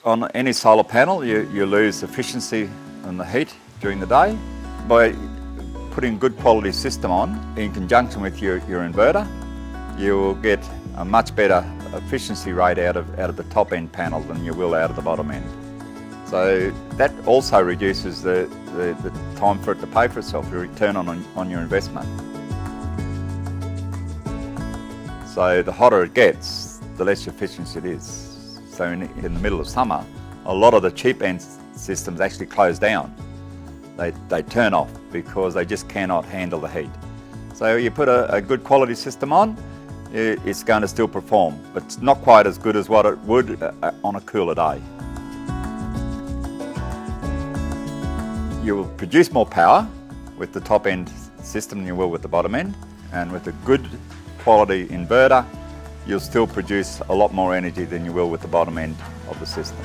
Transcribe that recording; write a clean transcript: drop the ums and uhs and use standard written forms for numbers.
On any solar panel, you lose efficiency and the heat during the day. By putting good quality system on in conjunction with your inverter, you will get a much better efficiency rate out of the top end panel than you will out of the bottom end. So that also reduces the time for it to pay for itself, your return on your investment. So the hotter it gets, the less efficiency it is. So in the middle of summer, a lot of the cheap end systems actually close down. They turn off because they just cannot handle the heat. So you put a good quality system on, it's going to still perform, but it's not quite as good as what it would on a cooler day. You will produce more power with the top end system than you will with the bottom end, and with a good quality inverter, you'll still produce a lot more energy than you will with the bottom end of the system.